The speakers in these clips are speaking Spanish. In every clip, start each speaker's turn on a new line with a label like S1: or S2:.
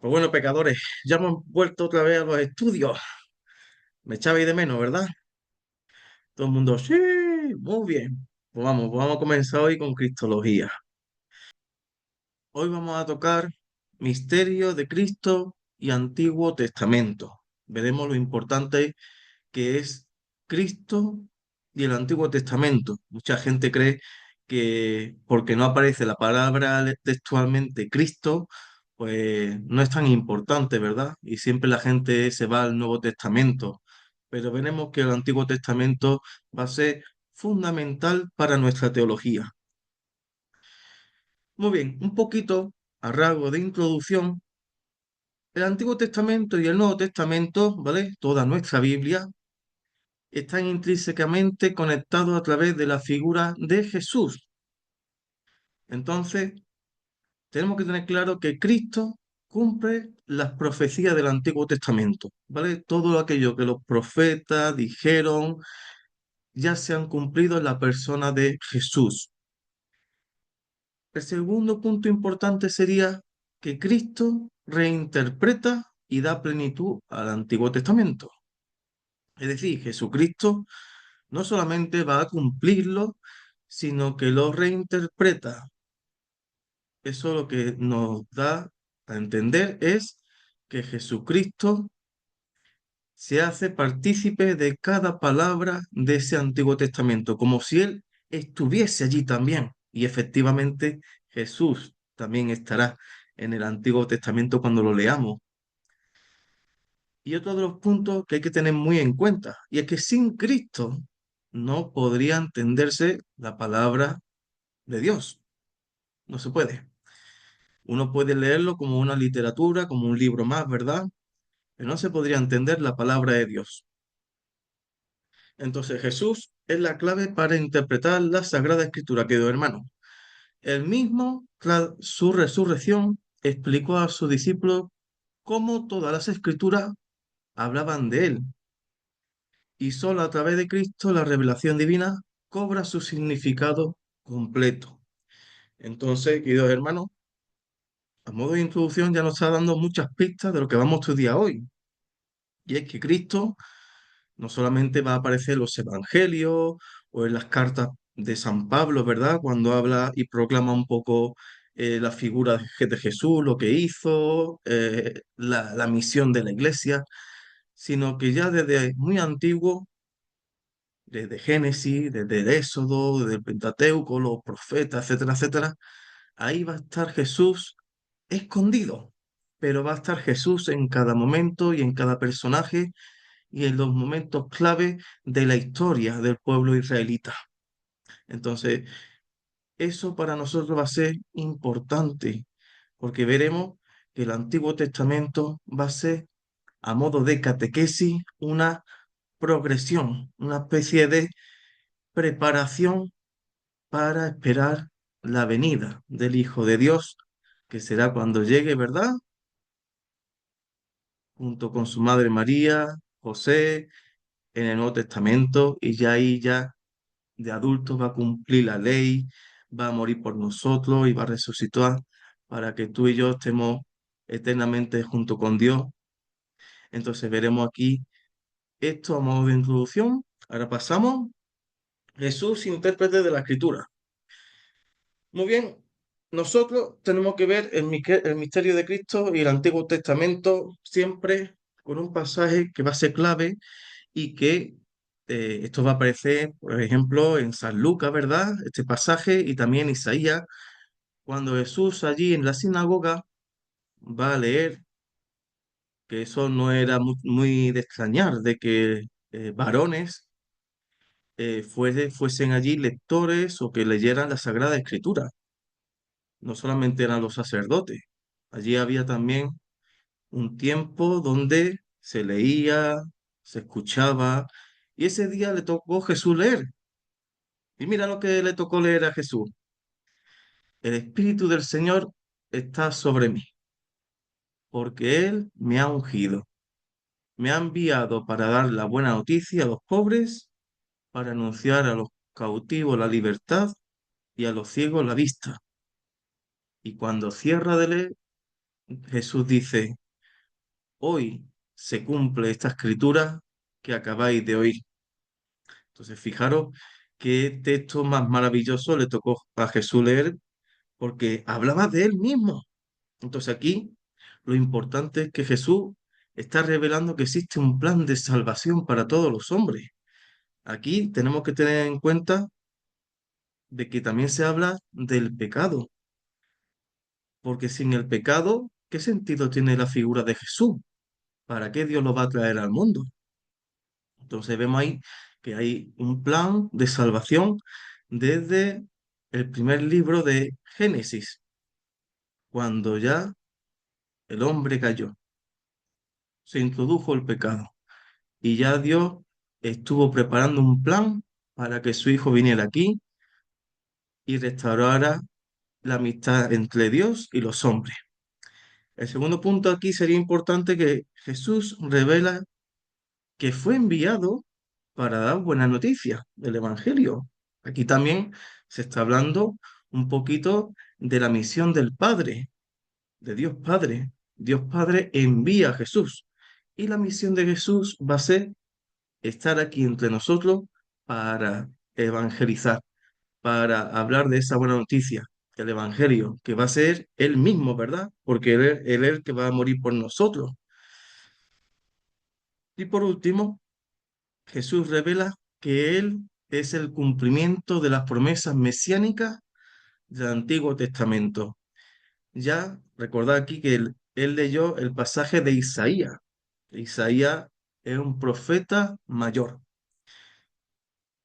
S1: Pues bueno, pecadores, ya hemos vuelto otra vez a los estudios. Me echabais de menos, ¿verdad? Todo el mundo, sí, muy bien. Pues vamos a comenzar hoy con Cristología. Hoy vamos a tocar Misterio de Cristo y Antiguo Testamento. Veremos lo importante que es Cristo y el Antiguo Testamento. Mucha gente cree que porque no aparece la palabra textualmente Cristo, pues no es tan importante, ¿verdad? Y siempre la gente se va al Nuevo Testamento. Pero veremos que el Antiguo Testamento va a ser fundamental para nuestra teología. Muy bien, un poquito a rasgo de introducción. El Antiguo Testamento y el Nuevo Testamento, ¿vale? Toda nuestra Biblia están intrínsecamente conectados a través de la figura de Jesús. Entonces, tenemos que tener claro que Cristo cumple las profecías del Antiguo Testamento, ¿vale? Todo aquello que los profetas dijeron ya se han cumplido en la persona de Jesús. El segundo punto importante sería que Cristo reinterpreta y da plenitud al Antiguo Testamento. Es decir, Jesucristo no solamente va a cumplirlo, sino que lo reinterpreta. Eso lo que nos da a entender es que Jesucristo se hace partícipe de cada palabra de ese Antiguo Testamento, como si Él estuviese allí también. Y efectivamente Jesús también estará en el Antiguo Testamento cuando lo leamos. Y otro de los puntos que hay que tener muy en cuenta, y es que sin Cristo no podría entenderse la palabra de Dios. No se puede. Uno puede leerlo como una literatura, como un libro más, ¿verdad? Pero no se podría entender la palabra de Dios. Entonces Jesús es la clave para interpretar la Sagrada Escritura, querido hermano. Él mismo, tras su resurrección, explicó a sus discípulos cómo todas las escrituras hablaban de él. Y solo a través de Cristo la revelación divina cobra su significado completo. Entonces, queridos hermanos, a modo de introducción ya nos está dando muchas pistas de lo que vamos a estudiar hoy. Y es que Cristo no solamente va a aparecer en los evangelios o en las cartas de San Pablo, ¿verdad? Cuando habla y proclama un poco la figura de Jesús, lo que hizo, la misión de la iglesia, sino que ya desde muy antiguo, desde Génesis, desde el Éxodo, desde el Pentateuco, los profetas, etcétera, etcétera, ahí va a estar Jesús escondido, pero va a estar Jesús en cada momento y en cada personaje y en los momentos clave de la historia del pueblo israelita. Entonces, eso para nosotros va a ser importante, porque veremos que el Antiguo Testamento va a ser, a modo de catequesis, una progresión, una especie de preparación para esperar la venida del Hijo de Dios, que será cuando llegue, ¿verdad? Junto con su madre María, José, en el Nuevo Testamento, y ya ahí ya de adultos va a cumplir la ley, va a morir por nosotros y va a resucitar para que tú y yo estemos eternamente junto con Dios. Entonces veremos aquí esto a modo de introducción. Ahora pasamos. Jesús, intérprete de la Escritura. Muy bien, nosotros tenemos que ver el misterio de Cristo y el Antiguo Testamento siempre con un pasaje que va a ser clave y que esto va a aparecer, por ejemplo, en San Lucas, ¿verdad? Este pasaje y también en Isaías, cuando Jesús allí en la sinagoga va a leer, que eso no era muy de extrañar, de que varones fuesen allí lectores o que leyeran la Sagrada Escritura. No solamente eran los sacerdotes, allí había también un tiempo donde se leía, se escuchaba, y ese día le tocó Jesús leer. Y mira lo que le tocó leer a Jesús. El Espíritu del Señor está sobre mí, porque Él me ha ungido. Me ha enviado para dar la buena noticia a los pobres, para anunciar a los cautivos la libertad y a los ciegos la vista. Y cuando cierra de leer, Jesús dice, hoy se cumple esta escritura que acabáis de oír. Entonces, fijaros qué texto más maravilloso le tocó a Jesús leer porque hablaba de él mismo. Entonces aquí lo importante es que Jesús está revelando que existe un plan de salvación para todos los hombres. Aquí tenemos que tener en cuenta de que también se habla del pecado, porque sin el pecado, ¿qué sentido tiene la figura de Jesús? ¿Para qué Dios lo va a traer al mundo? Entonces vemos ahí que hay un plan de salvación desde el primer libro de Génesis, cuando ya el hombre cayó, se introdujo el pecado y ya Dios estuvo preparando un plan para que su hijo viniera aquí y restaurara la amistad entre Dios y los hombres. El segundo punto aquí sería importante que Jesús revela que fue enviado para dar buenas noticias del Evangelio. Aquí también se está hablando un poquito de la misión del Padre, de Dios Padre. Dios Padre envía a Jesús y la misión de Jesús va a ser estar aquí entre nosotros para evangelizar, para hablar de esa buena noticia, el Evangelio, que va a ser Él mismo, ¿verdad? Porque Él es el que va a morir por nosotros. Y por último, Jesús revela que Él es el cumplimiento de las promesas mesiánicas del Antiguo Testamento. Ya recordad aquí que él leyó el pasaje de Isaías. Isaías es un profeta mayor.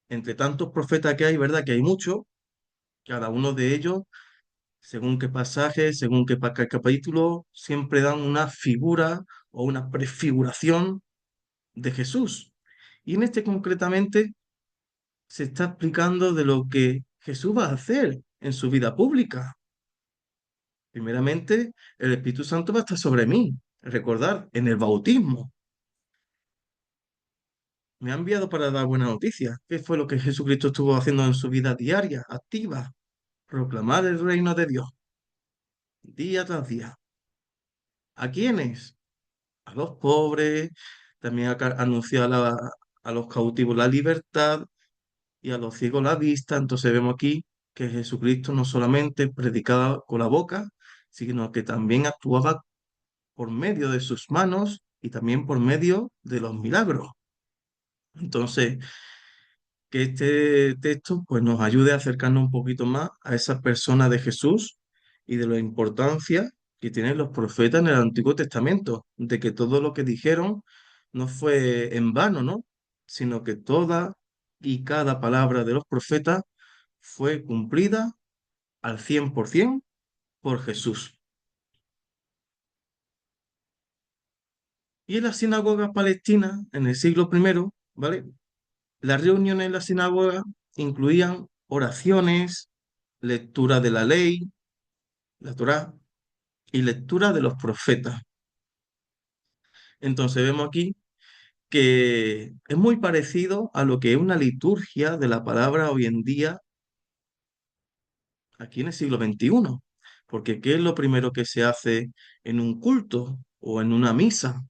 S1: Entre tantos profetas que hay, ¿verdad? Que hay muchos, cada uno de ellos, según qué pasaje, según qué capítulo, siempre dan una figura o una prefiguración de Jesús. Y en este concretamente se está explicando de lo que Jesús va a hacer en su vida pública. Primeramente, el Espíritu Santo va a estar sobre mí. Recordar, en el bautismo. Me ha enviado para dar buena noticia. ¿Qué fue lo que Jesucristo estuvo haciendo en su vida diaria, activa? Proclamar el reino de Dios, día tras día. ¿A quiénes? A los pobres, también anunció a los cautivos la libertad y a los ciegos la vista. Entonces vemos aquí que Jesucristo no solamente predicaba con la boca, sino que también actuaba por medio de sus manos y también por medio de los milagros. Entonces, que este texto pues, nos ayude a acercarnos un poquito más a esa persona de Jesús y de la importancia que tienen los profetas en el Antiguo Testamento, de que todo lo que dijeron no fue en vano, ¿no? Sino que toda y cada palabra de los profetas fue cumplida al 100% por Jesús. Y en las sinagogas palestinas, en el siglo primero, ¿vale? Las reuniones en la sinagoga incluían oraciones, lectura de la ley, la Torá, y lectura de los profetas. Entonces vemos aquí que es muy parecido a lo que es una liturgia de la palabra hoy en día, aquí en el siglo XXI. Porque ¿qué es lo primero que se hace en un culto o en una misa?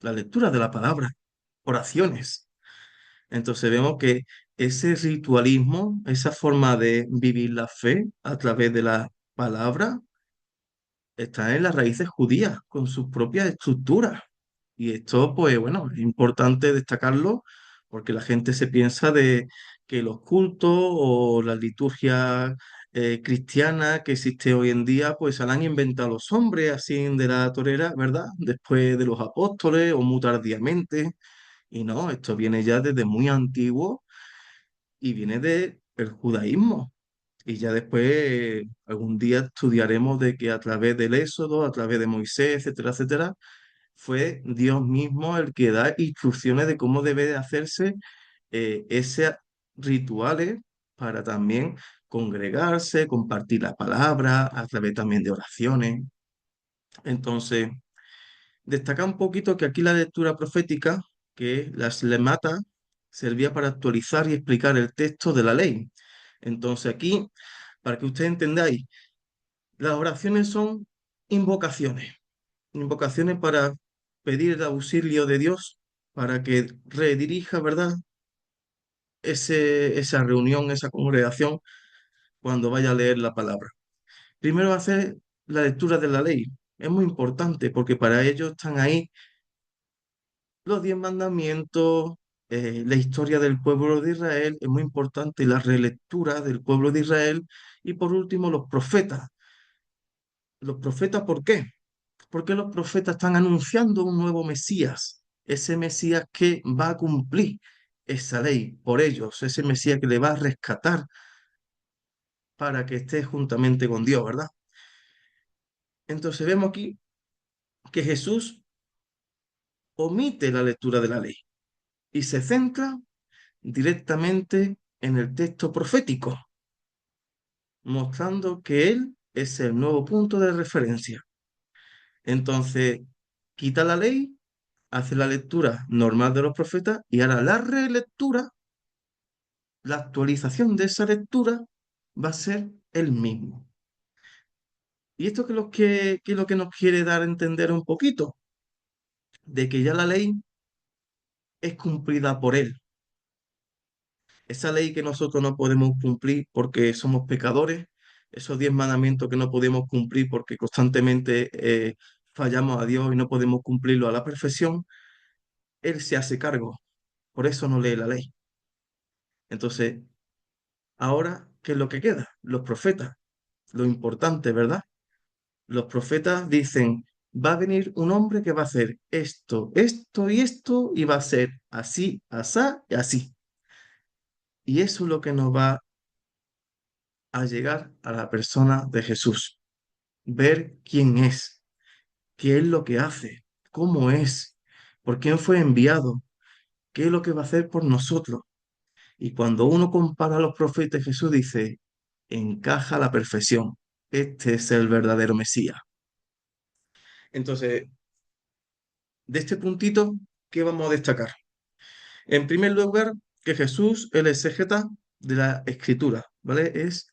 S1: La lectura de la palabra, oraciones. Entonces vemos que ese ritualismo, esa forma de vivir la fe a través de la palabra, está en las raíces judías, con sus propias estructuras. Y esto, pues bueno, es importante destacarlo porque la gente se piensa de que los cultos o la liturgia cristiana que existe hoy en día, pues se la han inventado los hombres así de la torera, ¿verdad? Después de los apóstoles o muy tardíamente. Y no, esto viene ya desde muy antiguo y viene del judaísmo. Y ya después, algún día estudiaremos de que a través del Éxodo, a través de Moisés, etcétera, etcétera, fue Dios mismo el que da instrucciones de cómo debe de hacerse esos rituales para también congregarse, compartir la palabra, a través también de oraciones. Entonces, destaca un poquito que aquí la lectura profética, que las lemata, servía para actualizar y explicar el texto de la ley. Entonces aquí, para que ustedes entendáis, las oraciones son invocaciones. Invocaciones para pedir el auxilio de Dios para que redirija, ¿verdad? Esa reunión, esa congregación, cuando vaya a leer la palabra. Primero hacer la lectura de la ley. Es muy importante porque para ello están ahí los 10 mandamientos, la historia del pueblo de Israel, es muy importante la relectura del pueblo de Israel y por último los profetas. ¿Los profetas por qué? Porque los profetas están anunciando un nuevo Mesías, ese Mesías que va a cumplir esa ley por ellos, ese Mesías que le va a rescatar para que esté juntamente con Dios, ¿verdad? Entonces vemos aquí que Jesús omite la lectura de la ley y se centra directamente en el texto profético, mostrando que Él es el nuevo punto de referencia. Entonces, quita la ley, hace la lectura normal de los profetas y ahora la relectura, la actualización de esa lectura va a ser el mismo. Y esto que es lo que nos quiere dar a entender un poquito, de que ya la ley es cumplida por Él. Esa ley que nosotros no podemos cumplir porque somos pecadores, esos 10 mandamientos que no podemos cumplir porque constantemente fallamos a Dios y no podemos cumplirlo a la perfección, Él se hace cargo. Por eso no lee la ley. Entonces, ahora, ¿qué es lo que queda? Los profetas, lo importante, ¿verdad? Los profetas dicen, va a venir un hombre que va a hacer esto, esto y esto, y va a ser así, asá y así. Y eso es lo que nos va a llegar a la persona de Jesús. Ver quién es, qué es lo que hace, cómo es, por quién fue enviado, qué es lo que va a hacer por nosotros. Y cuando uno compara a los profetas, Jesús dice, encaja a la perfección. Este es el verdadero Mesías. Entonces, de este puntito, ¿qué vamos a destacar? En primer lugar, que Jesús, el exégeta de la Escritura, ¿vale? Es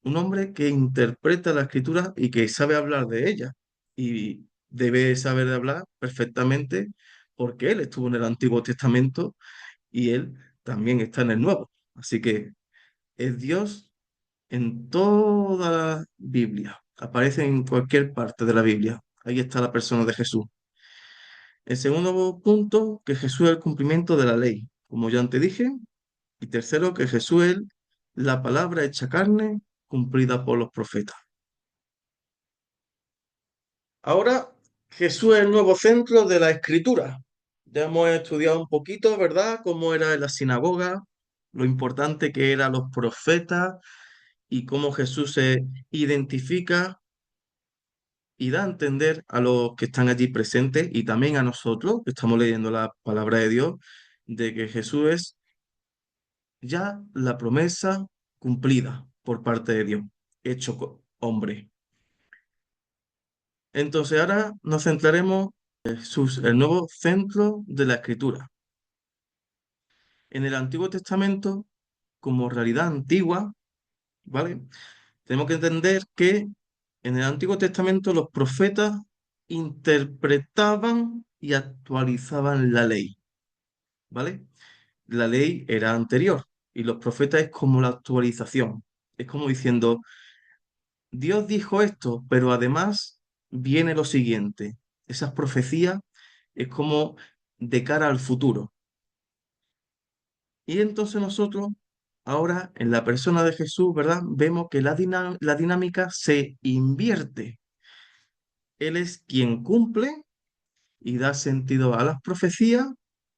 S1: un hombre que interpreta la Escritura y que sabe hablar de ella. Y debe saber de hablar perfectamente porque él estuvo en el Antiguo Testamento y él también está en el Nuevo. Así que es Dios en toda la Biblia. Aparece en cualquier parte de la Biblia. Ahí está la persona de Jesús. El segundo punto, que Jesús es el cumplimiento de la ley, como ya antes dije. Y tercero, que Jesús es la palabra hecha carne cumplida por los profetas. Ahora, Jesús es el nuevo centro de la escritura. Ya hemos estudiado un poquito, ¿verdad?, cómo era en la sinagoga, lo importante que eran los profetas y cómo Jesús se identifica y da a entender a los que están allí presentes y también a nosotros, que estamos leyendo la palabra de Dios, de que Jesús es ya la promesa cumplida por parte de Dios, hecho hombre. Entonces ahora nos centraremos en Jesús, el nuevo centro de la escritura. En el Antiguo Testamento, como realidad antigua, ¿vale? Tenemos que entender que en el Antiguo Testamento los profetas interpretaban y actualizaban la ley, ¿vale? La ley era anterior y los profetas es como la actualización. Es como diciendo, Dios dijo esto, pero además viene lo siguiente. Esas profecías es como de cara al futuro. Y entonces nosotros, ahora en la persona de Jesús, ¿verdad? Vemos que la dinámica se invierte. Él es quien cumple y da sentido a las profecías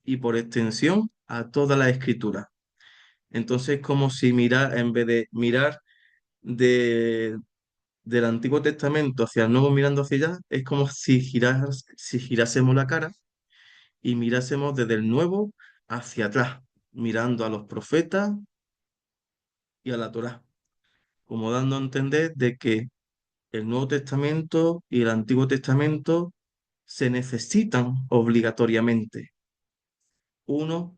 S1: y por extensión a toda la escritura. Entonces, como si mirar, en vez de mirar de, del Antiguo Testamento hacia el Nuevo mirando hacia allá, es como si girásemos la cara y mirásemos desde el Nuevo hacia atrás, mirando a los profetas y a la Torá, como dando a entender de que el Nuevo Testamento y el Antiguo Testamento se necesitan obligatoriamente. Uno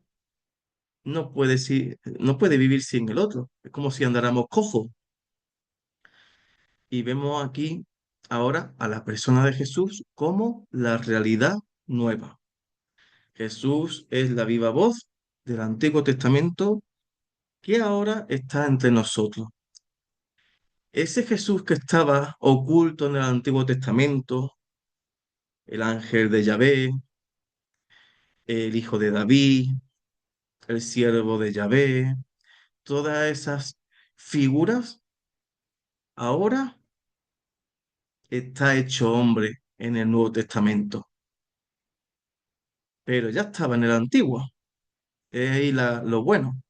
S1: no puede vivir sin el otro. Es como si andáramos cojos. Y vemos aquí ahora a la persona de Jesús como la realidad nueva. Jesús es la viva voz del Antiguo Testamento que ahora está entre nosotros. Ese Jesús que estaba oculto en el Antiguo Testamento, el ángel de Yahvé, el hijo de David, el siervo de Yahvé, todas esas figuras, ahora está hecho hombre en el Nuevo Testamento, pero ya estaba en el Antiguo. Es ahí lo bueno.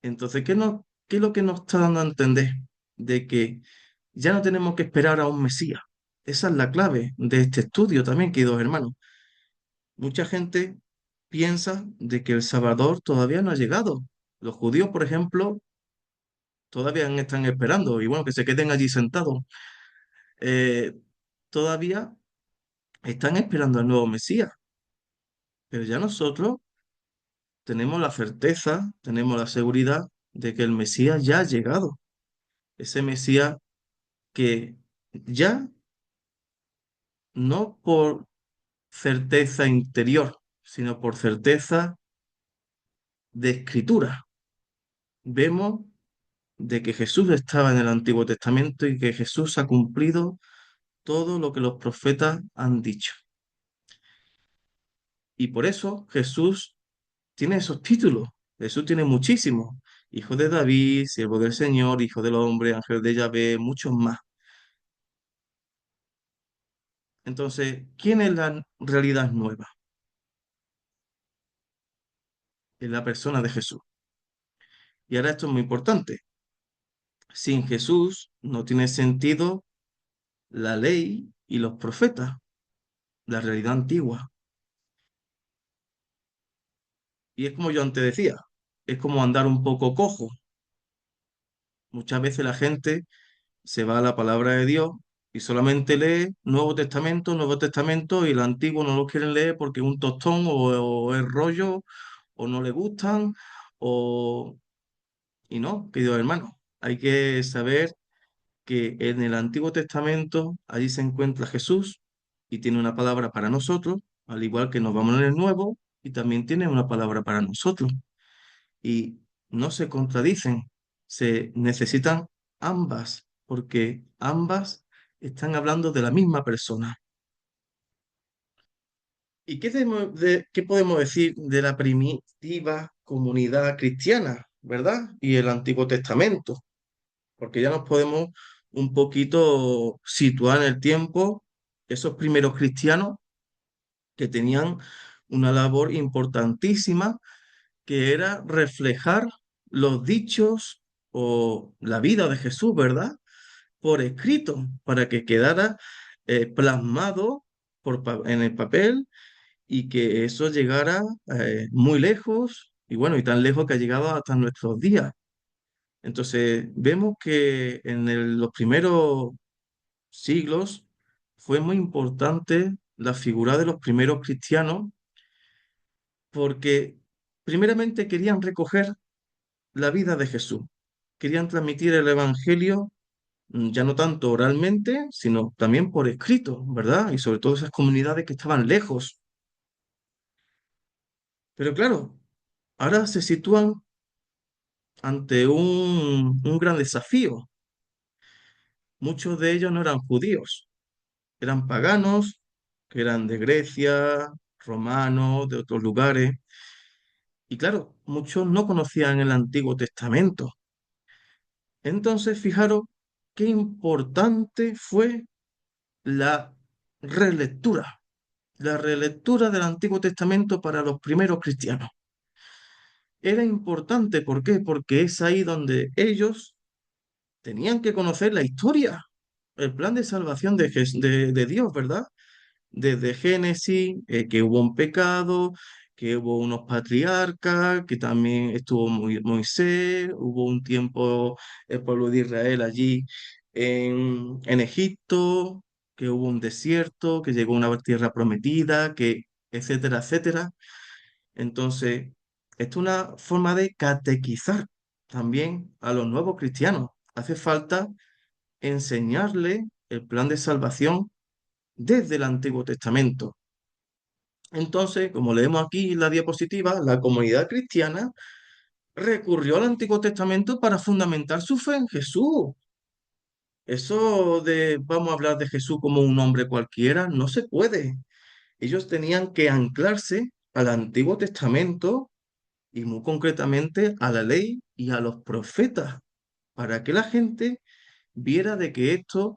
S1: Entonces, ¿qué es lo que nos está dando a entender? De que ya no tenemos que esperar a un Mesías. Esa es la clave de este estudio también, queridos hermanos. Mucha gente piensa de que el Salvador todavía no ha llegado. Los judíos, por ejemplo, todavía están esperando y bueno, que se queden allí sentados. Eh, Todavía están esperando al nuevo Mesías, pero ya nosotros tenemos la certeza, tenemos la seguridad de que el Mesías ya ha llegado. Ese Mesías que ya no por certeza interior, sino por certeza de escritura. Vemos de que Jesús estaba en el Antiguo Testamento y que Jesús ha cumplido todo lo que los profetas han dicho. Y por eso Jesús tiene esos títulos. Jesús tiene muchísimos. Hijo de David, siervo del Señor, hijo del hombre, ángel de Yahvé, muchos más. Entonces, ¿quién es la realidad nueva? Es la persona de Jesús. Y ahora esto es muy importante. Sin Jesús no tiene sentido la ley y los profetas, la realidad antigua. Y es como yo antes decía, es como andar un poco cojo. Muchas veces la gente se va a la palabra de Dios y solamente lee Nuevo Testamento y el Antiguo no lo quieren leer porque es un tostón o es rollo o no le gustan o... Y no, queridos hermanos, hay que saber que en el Antiguo Testamento allí se encuentra Jesús y tiene una palabra para nosotros, al igual que nos vamos en el Nuevo y también tiene una palabra para nosotros. Y no se contradicen, se necesitan ambas, porque ambas están hablando de la misma persona. ¿Y qué podemos decir de la primitiva comunidad cristiana, verdad? Y el Antiguo Testamento, porque ya nos podemos un poquito situar en el tiempo, esos primeros cristianos que tenían una labor importantísima, que era reflejar los dichos o la vida de Jesús, ¿verdad? Por escrito, para que quedara plasmado en el papel y que eso llegara muy lejos y bueno, y tan lejos que ha llegado hasta nuestros días. Entonces, vemos que en los primeros siglos fue muy importante la figura de los primeros cristianos porque primeramente querían recoger la vida de Jesús, querían transmitir el Evangelio ya no tanto oralmente, sino también por escrito, ¿verdad? Y sobre todo esas comunidades que estaban lejos. Pero claro, ahora se sitúan ante un gran desafío. Muchos de ellos no eran judíos, eran paganos, que eran de Grecia, romanos, de otros lugares. Y claro, muchos no conocían el Antiguo Testamento. Entonces, fijaros qué importante fue la relectura, la relectura del Antiguo Testamento para los primeros cristianos. Era importante, ¿por qué? Porque es ahí donde ellos tenían que conocer la historia, el plan de salvación de Dios, ¿verdad? Desde Génesis, que hubo un pecado, que hubo unos patriarcas, que también estuvo Moisés, hubo un tiempo el pueblo de Israel allí en Egipto, que hubo un desierto, que llegó una tierra prometida, que etcétera, etcétera. Entonces, esto es una forma de catequizar también a los nuevos cristianos. Hace falta enseñarle el plan de salvación desde el Antiguo Testamento. Entonces, como leemos aquí en la diapositiva, la comunidad cristiana recurrió al Antiguo Testamento para fundamentar su fe en Jesús. Eso de vamos a hablar de Jesús como un hombre cualquiera, no se puede. Ellos tenían que anclarse al Antiguo Testamento y muy concretamente a la ley y a los profetas, para que la gente viera de que esto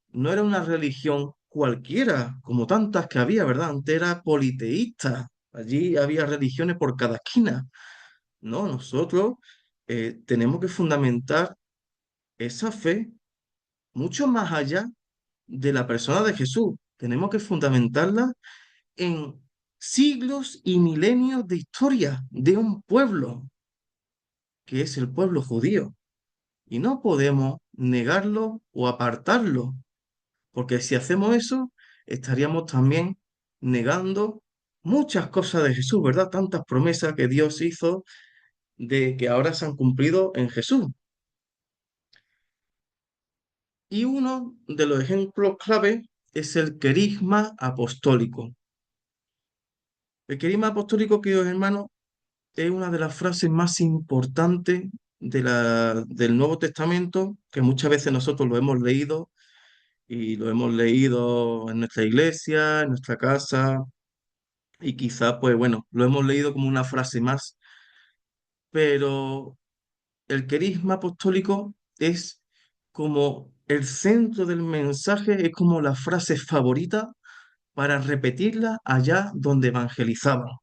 S1: no era una religión cualquiera, como tantas que había, ¿verdad? Antes era politeísta, allí había religiones por cada esquina. No, nosotros tenemos que fundamentar esa fe mucho más allá de la persona de Jesús. Tenemos que fundamentarla en siglos y milenios de historia de un pueblo, que es el pueblo judío. Y no podemos negarlo o apartarlo, porque si hacemos eso, estaríamos también negando muchas cosas de Jesús, ¿verdad? Tantas promesas que Dios hizo de que ahora se han cumplido en Jesús. Y uno de los ejemplos clave es el querigma apostólico. El querigma apostólico, queridos hermanos, es una de las frases más importantes del Nuevo Testamento, que muchas veces nosotros lo hemos leído y lo hemos leído en nuestra iglesia, en nuestra casa, y quizá, pues bueno, lo hemos leído como una frase más, pero el querigma apostólico es como el centro del mensaje, es como la frase favorita para repetirla allá donde evangelizaba.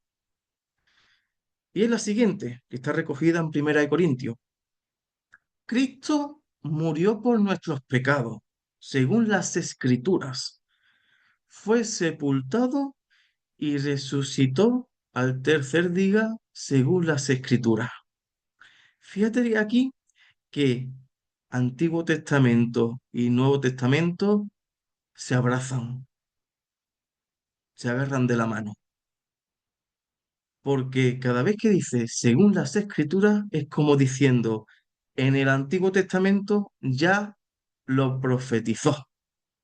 S1: Y es la siguiente, que está recogida en Primera de Corintios. Cristo murió por nuestros pecados, según las Escrituras. Fue sepultado y resucitó al tercer día, según las Escrituras. Fíjate aquí que Antiguo Testamento y Nuevo Testamento se abrazan, se agarran de la mano, porque cada vez que dice según las Escrituras es como diciendo, en el Antiguo Testamento ya lo profetizó,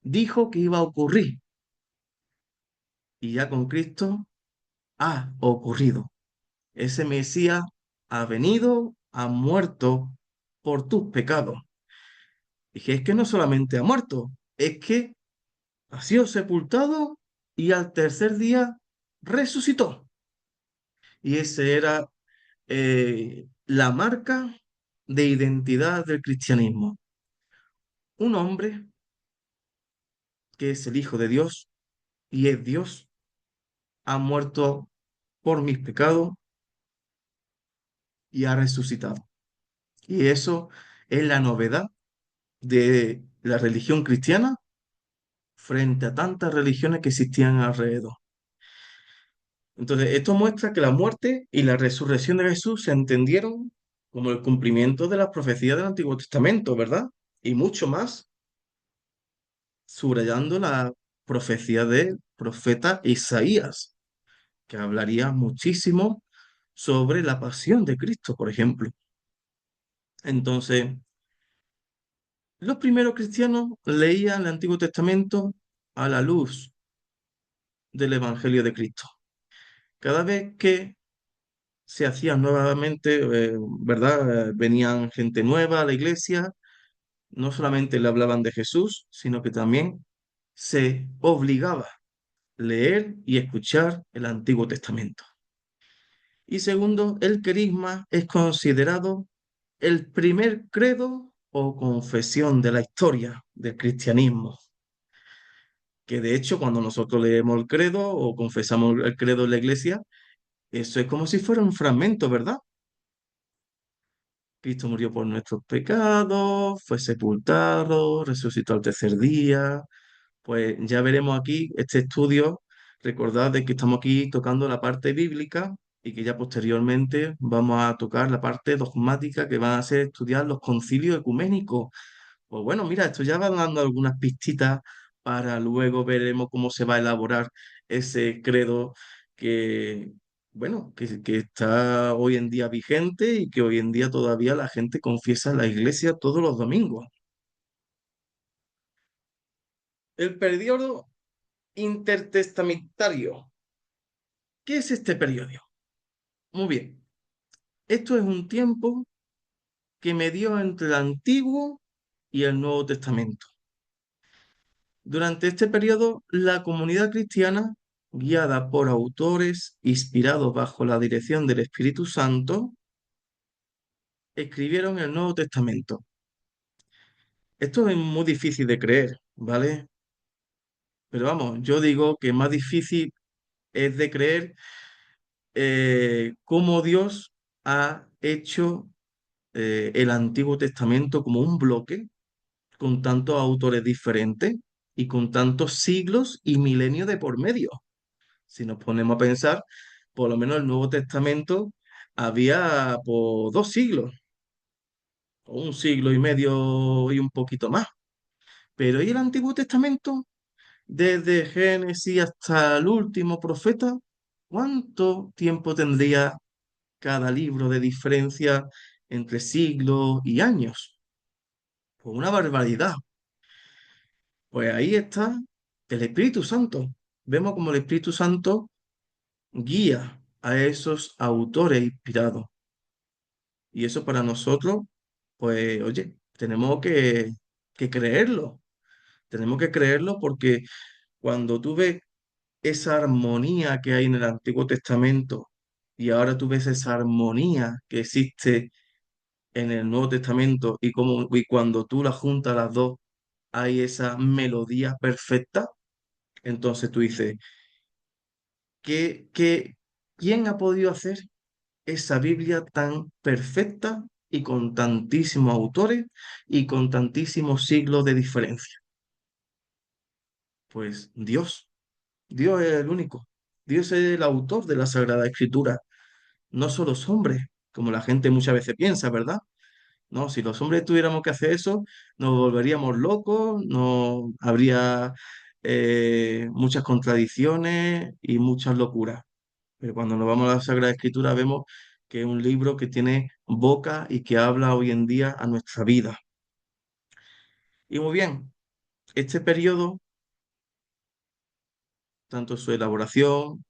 S1: dijo que iba a ocurrir y ya con Cristo ha ocurrido. Ese Mesías ha venido, ha muerto por tus pecados. Y que es que no solamente ha muerto, es que ha sido sepultado y al tercer día resucitó. Y ese era la marca de identidad del cristianismo. Un hombre que es el Hijo de Dios y es Dios, ha muerto por mis pecados y ha resucitado. Y eso es la novedad de la religión cristiana frente a tantas religiones que existían alrededor. Entonces, esto muestra que la muerte y la resurrección de Jesús se entendieron como el cumplimiento de las profecías del Antiguo Testamento, ¿verdad? Y mucho más, subrayando la profecía del profeta Isaías, que hablaría muchísimo sobre la pasión de Cristo, por ejemplo. Entonces, los primeros cristianos leían el Antiguo Testamento a la luz del Evangelio de Cristo. Cada vez que se hacían nuevamente, ¿verdad? Venían gente nueva a la iglesia, no solamente le hablaban de Jesús, sino que también se obligaba a leer y escuchar el Antiguo Testamento. Y segundo, el querigma es considerado el primer credo o confesión de la historia del cristianismo, que de hecho cuando nosotros leemos el credo o confesamos el credo en la iglesia, eso es como si fuera un fragmento, ¿verdad? Cristo murió por nuestros pecados, fue sepultado, resucitó al tercer día. Pues ya veremos aquí este estudio. Recordad de que estamos aquí tocando la parte bíblica y que ya posteriormente vamos a tocar la parte dogmática que van a ser estudiar los concilios ecuménicos. Pues bueno, mira, esto ya va dando algunas pistitas para luego veremos cómo se va a elaborar ese credo que, bueno, que está hoy en día vigente y que hoy en día todavía la gente confiesa en la iglesia todos los domingos. El periodo intertestamentario. ¿Qué es este periodo? Muy bien, esto es un tiempo que medió entre el Antiguo y el Nuevo Testamento. Durante este periodo, la comunidad cristiana, guiada por autores inspirados bajo la dirección del Espíritu Santo, escribieron el Nuevo Testamento. Esto es muy difícil de creer, ¿vale? Pero vamos, yo digo que más difícil es de creer cómo Dios ha hecho el Antiguo Testamento como un bloque con tantos autores diferentes y con tantos siglos y milenios de por medio. Si nos ponemos a pensar, por lo menos el Nuevo Testamento había por 2 siglos, o 1 siglo y medio y un poquito más. Pero ¿y el Antiguo Testamento? Desde Génesis hasta el último profeta, ¿cuánto tiempo tendría cada libro de diferencia entre siglos y años? Pues una barbaridad. Pues ahí está el Espíritu Santo. Vemos como el Espíritu Santo guía a esos autores inspirados. Y eso para nosotros, pues, oye, tenemos que creerlo. Tenemos que creerlo porque cuando tú ves esa armonía que hay en el Antiguo Testamento y ahora tú ves esa armonía que existe en el Nuevo Testamento y cuando tú la juntas las dos hay esa melodía perfecta, entonces tú dices, ¿qué, qué, quién ha podido hacer esa Biblia tan perfecta y con tantísimos autores y con tantísimos siglos de diferencia? Pues Dios. Dios es el único. Dios es el autor de la Sagrada Escritura. No son los hombres, como la gente muchas veces piensa, ¿verdad? No, si los hombres tuviéramos que hacer eso, nos volveríamos locos, no habría muchas contradicciones y muchas locuras. Pero cuando nos vamos a la Sagrada Escritura vemos que es un libro que tiene boca y que habla hoy en día a nuestra vida. Y muy bien, este periodo, tanto su elaboración,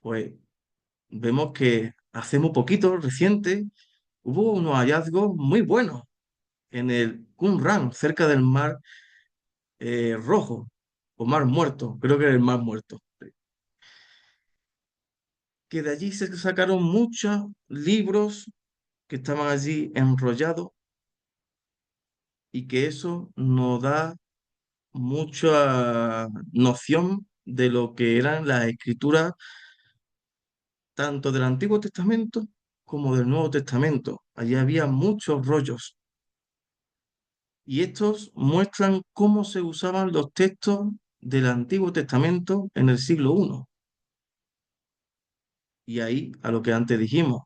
S1: pues vemos que hace muy poquito, reciente, hubo unos hallazgos muy buenos en el Qumran, cerca del mar Rojo, o Mar Muerto, creo que era el Mar Muerto, que de allí se sacaron muchos libros que estaban allí enrollados y que eso nos da mucha noción de lo que eran las escrituras tanto del Antiguo Testamento como del Nuevo Testamento. Allí había muchos rollos y estos muestran cómo se usaban los textos del Antiguo Testamento en el siglo I. Y ahí, a lo que antes dijimos,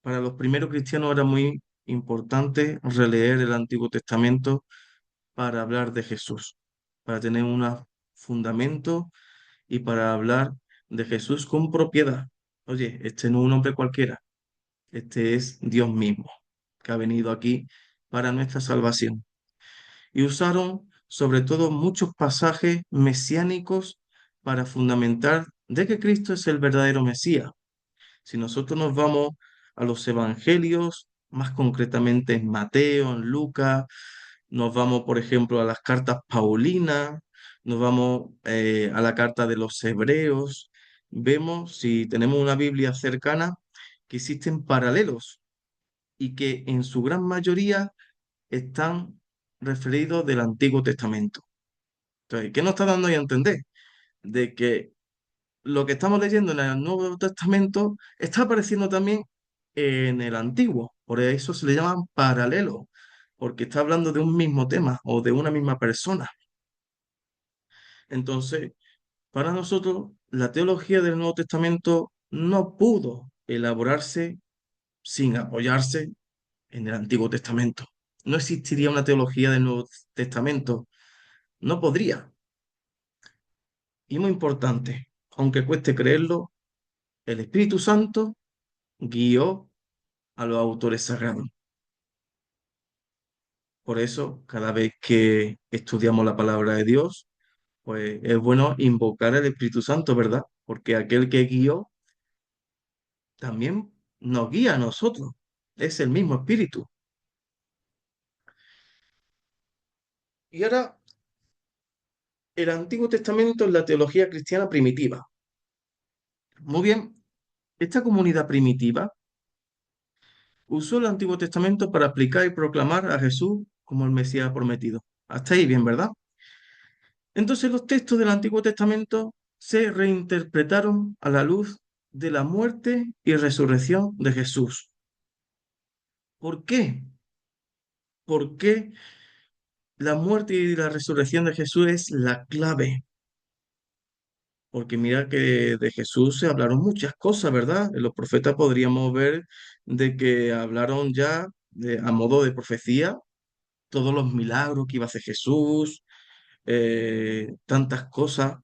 S1: para los primeros cristianos era muy importante releer el Antiguo Testamento para hablar de Jesús, para tener un fundamento y para hablar de Jesús con propiedad. Oye, este no es un hombre cualquiera, este es Dios mismo, que ha venido aquí para nuestra salvación. Y usaron sobre todo muchos pasajes mesiánicos para fundamentar de que Cristo es el verdadero Mesías. Si nosotros nos vamos a los evangelios, más concretamente en Mateo, en Lucas, nos vamos, por ejemplo, a las cartas Paulinas, nos vamos a la carta de los Hebreos, vemos, si tenemos una Biblia cercana, que existen paralelos y que en su gran mayoría están referidos del Antiguo Testamento. Entonces, ¿qué nos está dando ahí a entender? De que lo que estamos leyendo en el Nuevo Testamento está apareciendo también en el Antiguo. Por eso se le llaman paralelos, porque está hablando de un mismo tema o de una misma persona. Entonces, para nosotros, la teología del Nuevo Testamento no pudo elaborarse sin apoyarse en el Antiguo Testamento. No existiría una teología del Nuevo Testamento. No podría. Y muy importante, aunque cueste creerlo, el Espíritu Santo guió a los autores sagrados. Por eso, cada vez que estudiamos la palabra de Dios, pues es bueno invocar el Espíritu Santo, ¿verdad? Porque aquel que guió también nos guía a nosotros. Es el mismo Espíritu. Y ahora, el Antiguo Testamento en la teología cristiana primitiva. Muy bien, esta comunidad primitiva usó el Antiguo Testamento para aplicar y proclamar a Jesús como el Mesías prometido. Hasta ahí bien, ¿verdad? Entonces los textos del Antiguo Testamento se reinterpretaron a la luz de la muerte y resurrección de Jesús. ¿Por qué? Porque la muerte y la resurrección de Jesús es la clave. Porque mira que de Jesús se hablaron muchas cosas, ¿verdad? En los profetas podríamos ver de que hablaron ya a modo de profecía todos los milagros que iba a hacer Jesús, tantas cosas.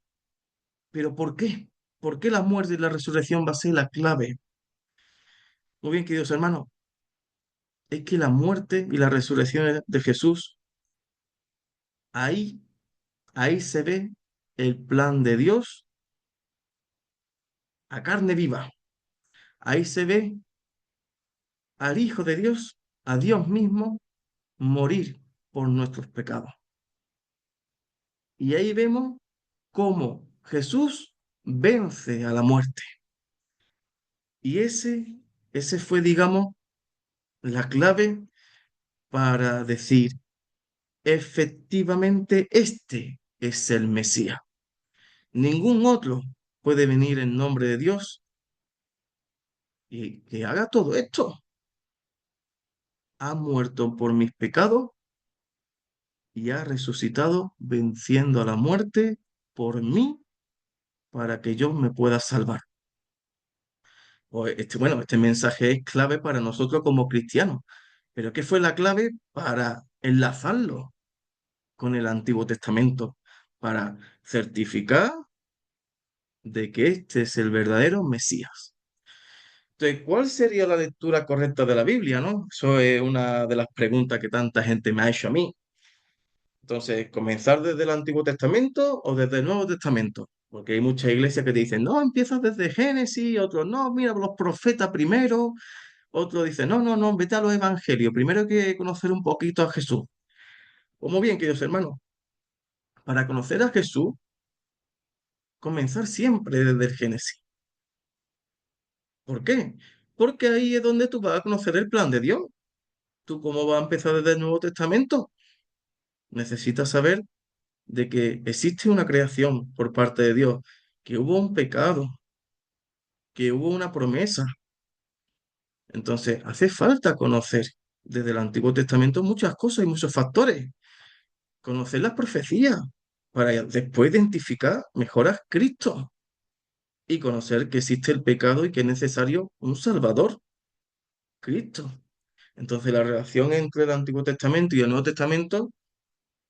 S1: Pero ¿por qué? ¿Por qué la muerte y la resurrección va a ser la clave? Muy bien, queridos hermanos, es que la muerte y la resurrección de Jesús, ahí, ahí se ve el plan de Dios a carne viva. Ahí se ve al Hijo de Dios, a Dios mismo, morir por nuestros pecados. Y ahí vemos cómo Jesús vence a la muerte. Y ese fue, digamos, la clave para decir, efectivamente, este es el Mesías. Ningún otro puede venir en nombre de Dios y que haga todo esto. Ha muerto por mis pecados y ha resucitado venciendo a la muerte por mí para que yo me pueda salvar. Bueno, este mensaje es clave para nosotros como cristianos. Pero ¿qué fue la clave para enlazarlo con el Antiguo Testamento? Para certificar de que este es el verdadero Mesías. Entonces, ¿cuál sería la lectura correcta de la Biblia, no? Eso es una de las preguntas que tanta gente me ha hecho a mí. Entonces, ¿comenzar desde el Antiguo Testamento o desde el Nuevo Testamento? Porque hay muchas iglesias que te dicen, no, empiezas desde Génesis, otros no, mira los profetas primero, otros dicen, no, no, no, vete a los evangelios, primero hay que conocer un poquito a Jesús. Pues muy bien, queridos hermanos, para conocer a Jesús, comenzar siempre desde el Génesis. ¿Por qué? Porque ahí es donde tú vas a conocer el plan de Dios. ¿Tú cómo vas a empezar desde el Nuevo Testamento? Necesitas saber de que existe una creación por parte de Dios, que hubo un pecado, que hubo una promesa. Entonces, hace falta conocer desde el Antiguo Testamento muchas cosas y muchos factores. Conocer las profecías para después identificar mejor a Cristo y conocer que existe el pecado y que es necesario un Salvador, Cristo. Entonces, la relación entre el Antiguo Testamento y el Nuevo Testamento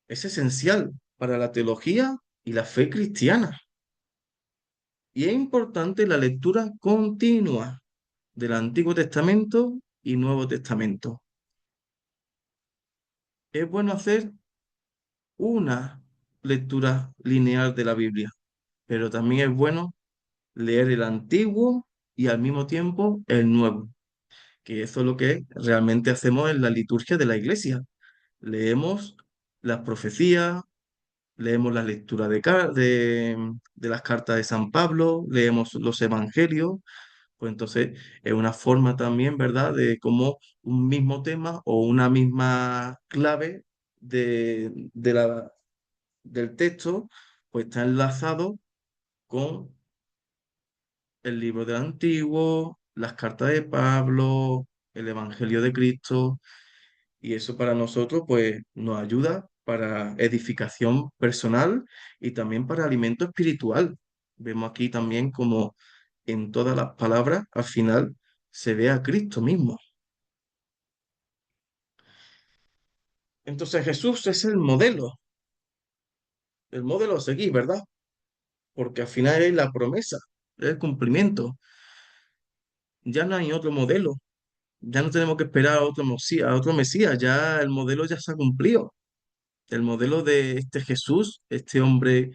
S1: es esencial para la teología y la fe cristiana. Y es importante la lectura continua del Antiguo Testamento y Nuevo Testamento. Es bueno hacer una lectura lineal de la Biblia, pero también es bueno leer el Antiguo y al mismo tiempo el Nuevo, que eso es lo que realmente hacemos en la liturgia de la Iglesia. Leemos las profecías, leemos la lectura de las cartas de San Pablo, leemos los evangelios. Pues entonces es una forma también, ¿verdad?, de cómo un mismo tema o una misma clave del texto, pues está enlazado con el libro del Antiguo, las cartas de Pablo, el Evangelio de Cristo, y eso para nosotros, pues nos ayuda para edificación personal y también para alimento espiritual. Vemos aquí también como en todas las palabras, al final, se ve a Cristo mismo. Entonces Jesús es el modelo a seguir, ¿verdad? Porque al final es la promesa, es el cumplimiento. Ya no hay otro modelo. Ya no tenemos que esperar a otro Mesías, ya el modelo ya se ha cumplido. El modelo de este Jesús, este hombre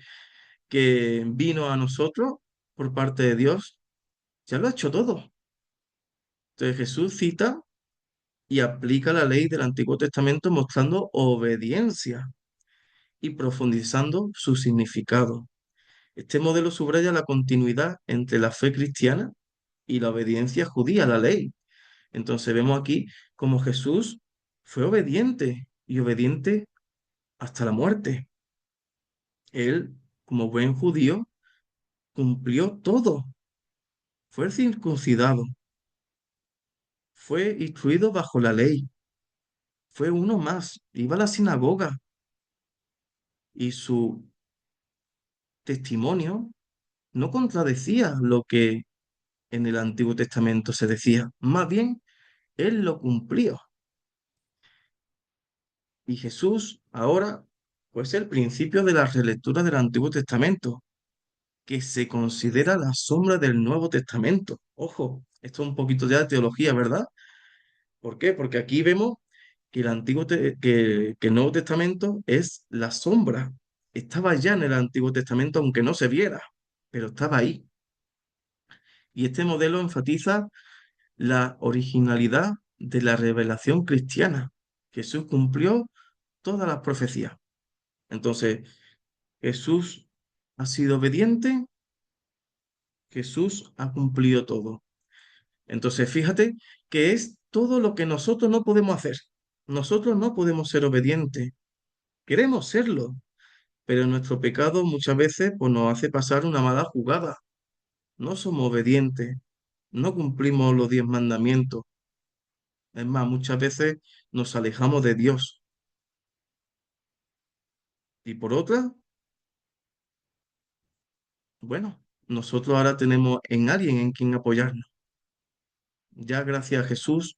S1: que vino a nosotros por parte de Dios, ya lo ha hecho todo. Entonces Jesús cita y aplica la ley del Antiguo Testamento mostrando obediencia y profundizando su significado. Este modelo subraya la continuidad entre la fe cristiana y la obediencia judía a la ley. Entonces vemos aquí como Jesús fue obediente y obediente hasta la muerte. Él, como buen judío, cumplió todo. Fue circuncidado, fue instruido bajo la ley, fue uno más, iba a la sinagoga y su testimonio no contradecía lo que en el Antiguo Testamento se decía, más bien él lo cumplió. Y Jesús ahora, pues el principio de la relectura del Antiguo Testamento, que se considera la sombra del Nuevo Testamento. Ojo, esto es un poquito ya de teología, ¿verdad? ¿Por qué? Porque aquí vemos que que el Nuevo Testamento es la sombra. Estaba ya en el Antiguo Testamento, aunque no se viera, pero estaba ahí. Y este modelo enfatiza la originalidad de la revelación cristiana. Jesús cumplió todas las profecías. Entonces, Jesús ha sido obediente, Jesús ha cumplido todo. Entonces, fíjate que es todo lo que nosotros no podemos hacer. Nosotros no podemos ser obedientes. Queremos serlo, pero nuestro pecado muchas veces pues, nos hace pasar una mala jugada. No somos obedientes, no cumplimos los 10 mandamientos. Es más, muchas veces nos alejamos de Dios. Y por otra, bueno, nosotros ahora tenemos en alguien en quien apoyarnos. Ya gracias a Jesús,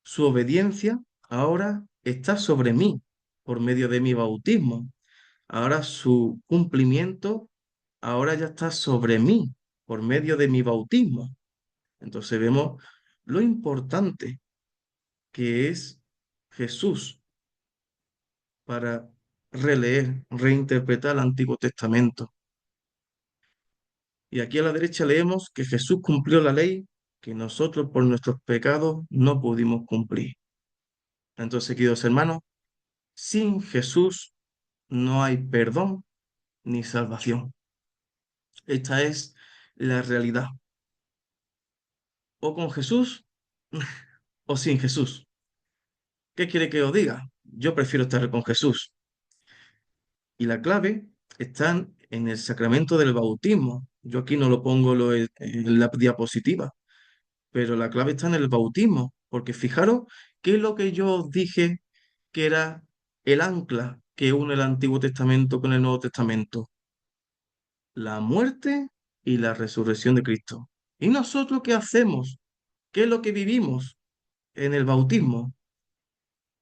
S1: su obediencia ahora está sobre mí por medio de mi bautismo. Ahora su cumplimiento ahora ya está sobre mí por medio de mi bautismo. Entonces vemos lo importante que es Jesús para releer, reinterpretar el Antiguo Testamento. Y aquí a la derecha leemos que Jesús cumplió la ley que nosotros por nuestros pecados no pudimos cumplir. Entonces, queridos hermanos, sin Jesús no hay perdón ni salvación. Esta es la realidad. O con Jesús o sin Jesús. ¿Qué quiere que os diga? Yo prefiero estar con Jesús. Y la clave está en el sacramento del bautismo. Yo aquí no lo pongo en la diapositiva, pero la clave está en el bautismo, porque fijaros qué es lo que yo os dije que era el ancla que une el Antiguo Testamento con el Nuevo Testamento, la muerte y la resurrección de Cristo. ¿Y nosotros qué hacemos? ¿Qué es lo que vivimos en el bautismo?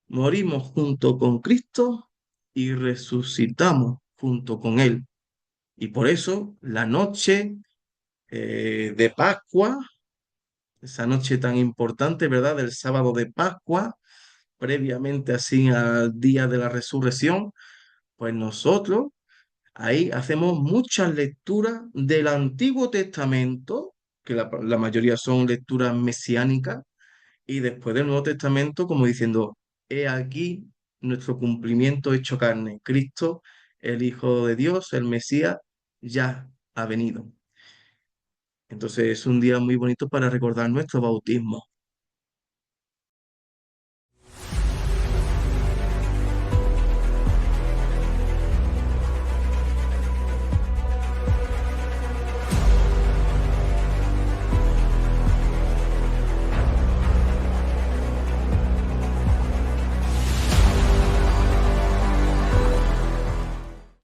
S1: Morimos junto con Cristo y resucitamos junto con Él. Y por eso la noche de Pascua, esa noche tan importante, ¿verdad? Del sábado de Pascua, previamente así al día de la resurrección, pues nosotros ahí hacemos muchas lecturas del Antiguo Testamento, que la mayoría son lecturas mesiánicas, y después del Nuevo Testamento como diciendo, he aquí nuestro cumplimiento hecho carne. Cristo, el Hijo de Dios, el Mesías, ya ha venido. Entonces es un día muy bonito para recordar nuestro bautismo.